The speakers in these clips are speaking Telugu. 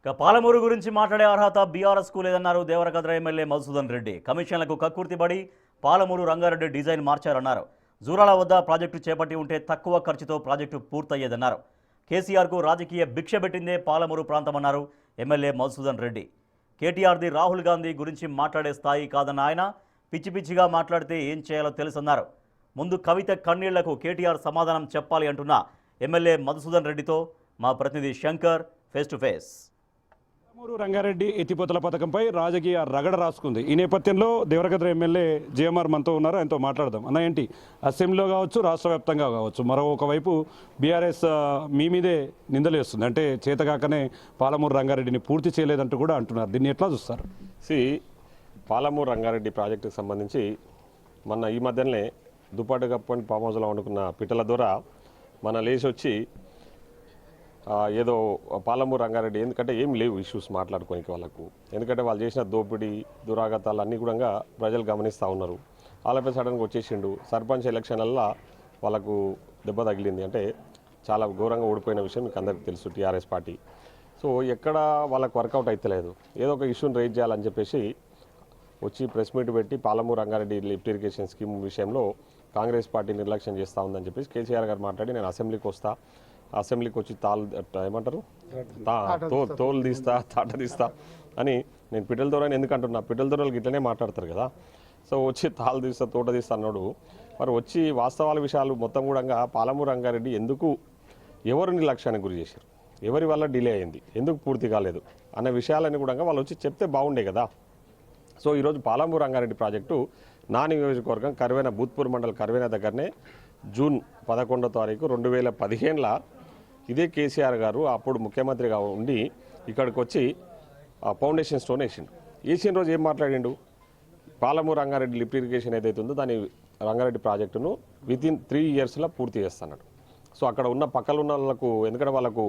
ఇక పాలమూరు గురించి మాట్లాడే అర్హత బీఆర్ఎస్కు లేదన్నారు దేవరకద్ర ఎమ్మెల్యే మధుసూదన్ రెడ్డి. కమిషన్లకు కక్కుర్తిపడి పాలమూరు రంగారెడ్డి డిజైన్ మార్చారన్నారు. జూరాల వద్ద ప్రాజెక్టు చేపట్టి ఉంటే తక్కువ ఖర్చుతో ప్రాజెక్టు పూర్తయ్యేదన్నారు. కేసీఆర్కు రాజకీయ భిక్ష పెట్టిందే పాలమూరు ప్రాంతమన్నారు ఎమ్మెల్యే మధుసూదన్ రెడ్డి. కేటీఆర్ది రాహుల్ గాంధీ గురించి మాట్లాడే స్థాయి కాదన్న ఆయన పిచ్చి పిచ్చిగా మాట్లాడితే ఏం చేయాలో తెలుసన్నారు. ముందు కవిత కన్నీళ్లకు కేటీఆర్ సమాధానం చెప్పాలి అంటున్న ఎమ్మెల్యే మధుసూదన్ రెడ్డితో మా ప్రతినిధి Shankar face to face. Palamuru Rangareddy ఎత్తిపోతల పథకంపై రాజకీయ రగడ రాసుకుంది. ఈ నేపథ్యంలో దేవరకద్ర ఎమ్మెల్యే జేఎంఆర్ మనతో ఉన్నారు, ఆయనతో మాట్లాడదాం. అన్న ఏంటి అసెంబ్లీలో కావచ్చు, రాష్ట్ర వ్యాప్తంగా కావచ్చు, ఒకవైపు బీఆర్ఎస్ మీ మీదే నిందలు వేస్తుంది, అంటే చేతగాకనే పాలమూరు రంగారెడ్డిని పూర్తి చేయలేదంటూ కూడా అంటున్నారు. దీన్ని ఎట్లా చూస్తారు? పాలమూరు రంగారెడ్డి ప్రాజెక్టుకు సంబంధించి ఈ మధ్యనే దుపాటు కప్పుకొని ఫామ్ హౌస్లో వండుకున్న పిట్టల ద్వారా లేచి వచ్చి ఏదో పాలమూరు రంగారెడ్డి, ఎందుకంటే ఏం లేవు ఇష్యూస్ మాట్లాడుకోనికి వాళ్ళకు, ఎందుకంటే వాళ్ళు చేసిన దోపిడీ దురాగతాలు అన్నీ కూడా ప్రజలు గమనిస్తూ ఉన్నారు. వాళ్ళపై సడన్గా వచ్చేసిండు. సర్పంచ్ ఎలక్షన్లలో వాళ్ళకు దెబ్బ తగిలింది, అంటే చాలా ఘోరంగా ఓడిపోయిన విషయం మీకు అందరికీ తెలుసు టీఆర్ఎస్ పార్టీ. సో ఎక్కడ వాళ్ళకు వర్కౌట్ అవుతలేదు, ఏదో ఒక ఇష్యూని రైజ్ చేయాలని చెప్పేసి వచ్చి ప్రెస్ మీట్ పెట్టి Palamuru Rangareddy lift irrigation scheme విషయంలో కాంగ్రెస్ పార్టీ నిర్లక్ష్యం చేస్తూ ఉందని చెప్పేసి కేసీఆర్ గారు మాట్లాడి, నేను అసెంబ్లీకి వచ్చి ఏమంటారు తోలు తీస్తా, తాట తీస్తా అని నేను పిట్టల దూరాన్ని ఎందుకంటున్నా, పిట్టల దూరాలకు ఇట్లనే మాట్లాడతారు కదా. సో వచ్చి తాళ్ళు తీస్తా, తోట తీస్తా అన్నాడు. మరి వచ్చి వాస్తవాల విషయాలు మొత్తం కూడా పాలమూరు రంగారెడ్డి ఎందుకు ఎవరు నిర్లక్ష్యానికి గురి చేశారు, ఎవరి వల్ల డిలే అయింది, ఎందుకు పూర్తి కాలేదు అన్న విషయాలన్నీ కూడా వాళ్ళు వచ్చి చెప్తే బాగుండే కదా. సో ఈరోజు పాలమూరు రంగారెడ్డి ప్రాజెక్టు నా నియోజకవర్గం కర్వేన భూత్పూర్ మండల్ కర్వేన దగ్గరనే జూన్ 11వ తారీఖు 2015 ఇదే కేసీఆర్ గారు అప్పుడు ముఖ్యమంత్రిగా ఉండి ఇక్కడికి వచ్చి ఫౌండేషన్ స్టోన్ వేసిన రోజు ఏం మాట్లాడిండు, పాలమూరు రంగారెడ్డి లిఫ్ట్ ఇరిగేషన్ ఏదైతే ఉందో దాని రంగారెడ్డి ప్రాజెక్టును వితిన్ 3 ఇయర్స్లో పూర్తి చేస్తున్నాడు. సో అక్కడ ఉన్న పక్కన ఉన్న వాళ్ళకు, ఎందుకంటే వాళ్ళకు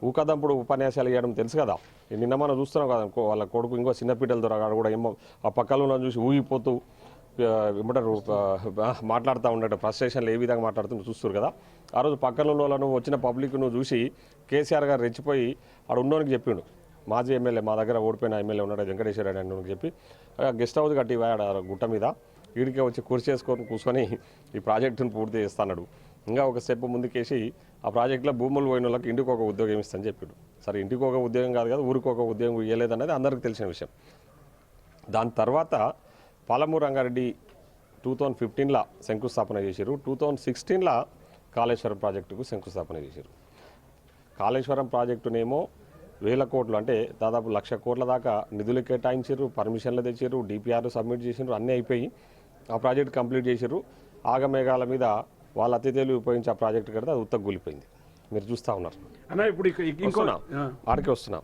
ఊకదంపుడు ఉపన్యాసాలు ఇవ్వడం తెలుసు కదా. నిన్న మనం చూస్తున్నాం కదా, వాళ్ళ కొడుకు ఇంకో చిన్నపీటల ద్వారా కూడా ఏమో ఆ పక్కన ఉన్న చూసి ఊగిపోతూ ఏమంటారు మాట్లాడుతూ ఉండట, ఫ్రస్ట్రేషన్లు ఏ విధంగా మాట్లాడుతుంటూ చూస్తారు కదా. ఆ రోజు పక్కన ఉన్న వాళ్ళను వచ్చిన పబ్లిక్ను చూసి కేసీఆర్ గారు రెచ్చిపోయి ఆడ ఉన్నోనికి చెప్పిండు, మాజీ ఎమ్మెల్యే మా దగ్గర ఓడిపోయిన ఎమ్మెల్యే ఉన్నాడు వెంకటేశ్వర రెడ్డి అని చెప్పి గెస్ట్ హౌస్ కట్టి ఆడ గుట్ట మీద వీడికే వచ్చి కుర్చీ చేసుకొని కూర్చొని ఈ ప్రాజెక్టును పూర్తి చేస్తున్నాడు. ఇంకా ఒక స్టెప్ ముందుకేసి ఆ ప్రాజెక్టులో భూములు పోయిన వాళ్ళకి ఇంటికి ఒక ఉద్యోగం ఇస్తాను చెప్పాడు. సరే ఇంటికి ఒక ఉద్యోగం కాదు కదా, ఊరికి ఒక ఉద్యోగం ఇవ్వలేదనేది అందరికీ తెలిసిన విషయం. దాని తర్వాత పాలమూరు రంగారెడ్డి 2015లో శంకుస్థాపన చేశారు. 2016లో కాళేశ్వరం ప్రాజెక్టుకు శంకుస్థాపన చేశారు. కాళేశ్వరం ప్రాజెక్టునేమో 1000 కోట్లు, అంటే దాదాపు 1,00,000 కోట్ల దాకా నిధులు కేటాయించారు, పర్మిషన్లు తెచ్చారు, డిపిఆర్ సబ్మిట్ చేసారు, అన్నీ అయిపోయి ఆ ప్రాజెక్ట్ కంప్లీట్ చేశారు. ఆగమేఘాల మీద వాళ్ళ అతిథులు ఉపయోగించి ఆ ప్రాజెక్టు కడితే అది ఉత్తగూలిపోయింది. మీరు చూస్తూ ఉన్నారు. ఇప్పుడు ఆడికి వస్తున్నాం.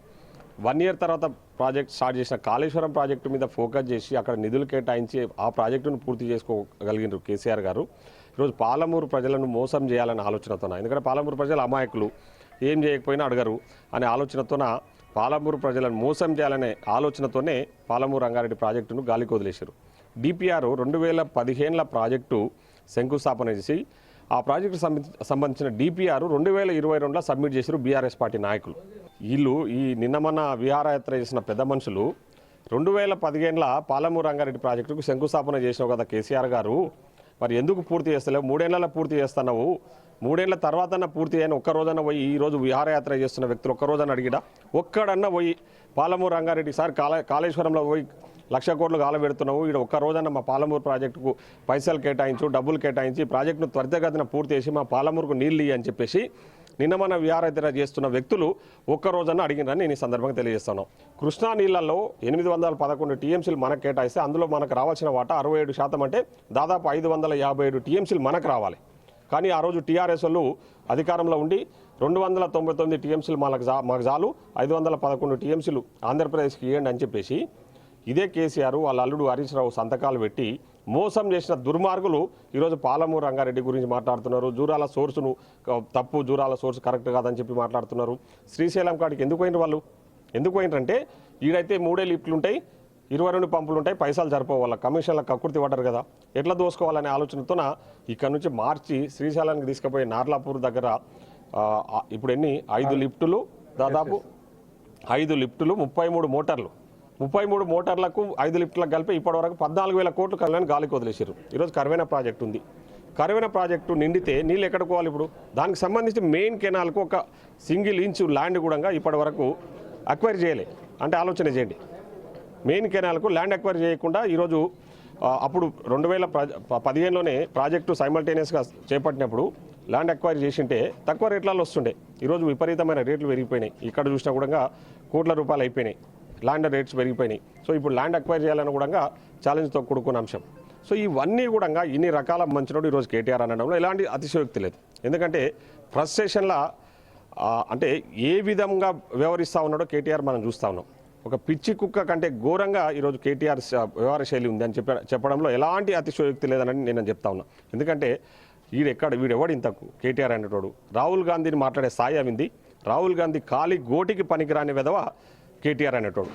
1 ఇయర్ తర్వాత ప్రాజెక్ట్ స్టార్ట్ చేసిన కాళేశ్వరం ప్రాజెక్టు మీద ఫోకస్ చేసి అక్కడ నిధులు కేటాయించి ఆ ప్రాజెక్టును పూర్తి చేసుకోగలిగినారు కేసీఆర్ గారు. ఈరోజు పాలమూరు ప్రజలను మోసం చేయాలనే ఆలోచనతోన, ఎందుకంటే పాలమూరు ప్రజలు అమాయకులు, ఏం చేయకపోయినా అడగరు అనే ఆలోచనతోన పాలమూరు ప్రజలను మోసం చేయాలనే ఆలోచనతోనే పాలమూరు రంగారెడ్డి ప్రాజెక్టును గాలికి వదిలేశారు. డిపిఆర్ 2015 ప్రాజెక్టు శంకుస్థాపన చేసి ఆ ప్రాజెక్టు సంబంధించిన డిపిఆర్ 2022లో సబ్మిట్ చేశారు బీఆర్ఎస్ పార్టీ నాయకులు. వీళ్ళు ఈ నిన్న విహారయాత్ర చేసిన పెద్ద మనుషులు 2015లో పాలమూరు రంగారెడ్డి ప్రాజెక్టుకు శంకుస్థాపన చేసినావు కదా కేసీఆర్ గారు, మరి ఎందుకు పూర్తి చేస్తలేవు, 3 ఏళ్లలో పూర్తి చేస్తున్నావు, 3 ఏళ్ల తర్వాత పూర్తి అయిన ఒక్కరోజన్నా పోయి, ఈరోజు విహారయాత్ర చేస్తున్న వ్యక్తులు ఒక్కరోజన్నా అడిగిడా, ఒక్కడన్నా పోయి పాలమూరు రంగారెడ్డి సార్ కాళేశ్వరంలో పోయి 1,00,000 కోట్లు గాలబెడుతున్నావు, ఇక్కడ ఒక్క రోజన్న మా పాలమూరు ప్రాజెక్టుకు పైసలు కేటాయించు, డబ్బులు కేటాయించి ప్రాజెక్టును త్వరితగతిన పూర్తి చేసి మా పాలమూరుకు నీళ్ళు ఇయ్యి అని చెప్పేసి నిన్న విహారయాత్ర చేస్తున్న వ్యక్తులు ఒక్క రోజన్నా అడిగినని నేను ఈ సందర్భంగా తెలియజేస్తున్నాను. కృష్ణా నీళ్లలో 811 టీఎంసీలు మనకు కేటాయిస్తే అందులో మనకు రావాల్సిన వాటా 67%, అంటే దాదాపు 557 టీఎంసీలు మనకు రావాలి. కానీ ఆ రోజు టీఆర్ఎస్ వాళ్ళు అధికారంలో ఉండి 299 టీఎంసీలు మాకు చాలు, 511 టీఎంసీలు ఆంధ్రప్రదేశ్కి ఇవ్వండి అని చెప్పేసి ఇదే కేసీఆర్ వాళ్ళ అల్లుడు హరీష్ రావు సంతకాలు పెట్టి మోసం చేసిన దుర్మార్గులు ఈరోజు పాలమూరు రంగారెడ్డి గురించి మాట్లాడుతున్నారు. జూరాల సోర్సును తప్పు, జూరాల సోర్స్ కరెక్ట్ కాదని చెప్పి మాట్లాడుతున్నారు. శ్రీశైలం కాడికి ఎందుకు పోయినారు వాళ్ళు, ఎందుకు పోయినారంటే ఈడైతే 3 లిఫ్ట్లు ఉంటాయి, 22 పంపులు ఉంటాయి, పైసలు సరిపోవు, వాళ్ళ కమిషన్లకు కక్కుర్తి పడ్డారు కదా, ఎట్లా దోసుకోవాలనే ఆలోచనతోన ఇక్కడ నుంచి మార్చి శ్రీశైలానికి తీసుకుపోయి నార్లాపూర్ దగ్గర ఇప్పుడు 5 లిఫ్టులు దాదాపు 5 లిఫ్టులు 33 మోటార్లు 33 మోటార్లకు 5 లిఫ్టులకు కలిపి ఇప్పటివరకు 14,000 కోట్లు కరువైన గాలికి వదిలేసారు. ఈరోజు కరువైన ప్రాజెక్టు ఉంది. కరువైన ప్రాజెక్టు నిండితే నీళ్ళు ఎక్కడికి పోవాలి? ఇప్పుడు దానికి సంబంధించి మెయిన్ కెనాల్కు ఒక సింగిల్ ఇంచు ల్యాండ్ కూడా ఇప్పటి వరకు అక్వైర్ చేయలే. అంటే ఆలోచన చేయండి, మెయిన్ కెనాల్కు ల్యాండ్ అక్వైర్ చేయకుండా ఈరోజు అప్పుడు 2015లోనే ప్రాజెక్టు సైమల్టేనియస్గా చేపట్టినప్పుడు ల్యాండ్ అక్వైర్ చేసింటే తక్కువ రేట్లలో వస్తుండే. ఈరోజు విపరీతమైన రేట్లు పెరిగిపోయినాయి. ఇక్కడ చూసినా కూడా కోట్ల రూపాయలు అయిపోయినాయి, ల్యాండ్ రేట్స్ పెరిగిపోయినాయి. సో ఇప్పుడు ల్యాండ్ అక్వైర్ చేయాలని కూడా ఛాలెంజ్తో కూడుకున్న అంశం. సో ఇవన్నీ కూడా ఇన్ని రకాల మంచినోడు ఈరోజు కేటీఆర్ అనడంలో ఎలాంటి అతిశయోక్తి లేదు. ఎందుకంటే ఫ్రస్ట్రేషన్లా అంటే ఏ విధంగా వ్యవహరిస్తూ ఉన్నాడో కేటీఆర్ మనం చూస్తూ ఉన్నాం. ఒక పిచ్చి కుక్క కంటే ఘోరంగా ఈరోజు కేటీఆర్ వ్యవహార శైలి ఉంది అని చెప్పడంలో ఎలాంటి అతిశయోక్తి లేదని నేను చెప్తా ఉన్నా. ఎందుకంటే వీడెవడు ఇంతకు కేటీఆర్ అనేటోడు? రాహుల్ గాంధీని మాట్లాడే స్థాయి అవింది. రాహుల్ గాంధీ ఖాళీ గోటికి పనికిరాని విధవ కేటీఆర్ అనేటోడు.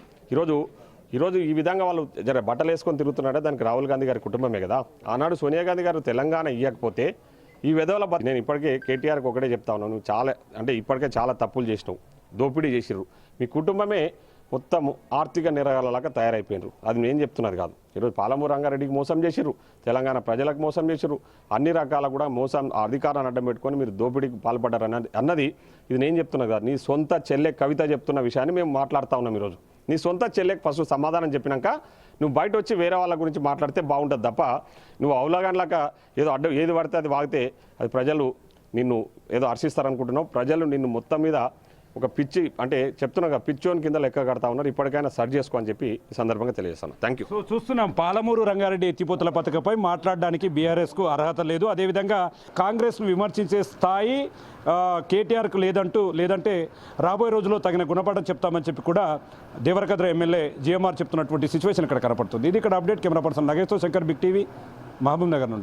ఈరోజు ఈ విధంగా వాళ్ళు బట్టలు వేసుకొని తిరుగుతున్నాడే దానికి రాహుల్ గాంధీ గారి కుటుంబమే కదా. ఆనాడు సోనియా గాంధీ గారు తెలంగాణ ఇవ్వకపోతే ఈ విధవల నేను ఇప్పటికే కేటీఆర్కి ఒకటే చెప్తా ఉన్నాను, నువ్వు ఇప్పటికే చాలా తప్పులు చేసినావు, దోపిడీ చేసిర్రు, మీ కుటుంబమే మొత్తం ఆర్థిక నిరగాలలాగా తయారైపోయినారు. అది నేను చెప్తున్నారు కాదు. ఈరోజు పాలమూరు రంగారెడ్డికి మోసం చేసిర్రు, తెలంగాణ ప్రజలకు మోసం చేసిర్రు, అన్ని రకాల కూడా మోసం అధికారాన్ని అడ్డం పెట్టుకొని మీరు దోపిడీకి పాల్పడ్డారు అన్నది ఇది నేను చెప్తున్నా కాదు. నీ సొంత చెల్లె కవిత చెప్తున్న విషయాన్ని మేము మాట్లాడుతూ ఉన్నాం. ఈరోజు నీ సొంత చెల్లెకి ఫస్ట్ సమాధానం చెప్పినాక నువ్వు బయట వచ్చి వేరే వాళ్ళ గురించి మాట్లాడితే బాగుంటుంది తప్ప నువ్వు అవలాగాన్లాగా ఏది పడితే అది వాగితే అది ప్రజలు నిన్ను ఏదో హర్షిస్తారనుకుంటున్నావు. ప్రజలు నిన్ను మొత్తం మీద ఒక పిచ్చి అంటే చెప్తున్నా పిచ్చోని కింద లెక్క కడతా ఉన్నారు. ఇప్పటికైనా సర్చ్ చేసుకో అని చెప్పి ఈ సందర్భంగా తెలియజేస్తాను. Thank you. సో చూస్తున్నాం, పాలమూరు రంగారెడ్డి ఎత్తిపోతల పథకంపై మాట్లాడడానికి బీఆర్ఎస్కు అర్హత లేదు, అదేవిధంగా కాంగ్రెస్ను విమర్శించే స్థాయి కేటీఆర్కు లేదంటే రాబోయే రోజుల్లో తగిన గుణపాఠం చెప్తామని చెప్పి కూడా దేవరకద్ర ఎమ్మెల్యే జిఎంఆర్ చెప్తున్నటువంటి సిచ్యువేషన్ ఇక్కడ కనపడుతుంది. ఇది ఇక్కడ అప్డేట్. కెమెరా పర్సన్ నగేష్తో Shankar, big TV, Mahabubnagar నుండి.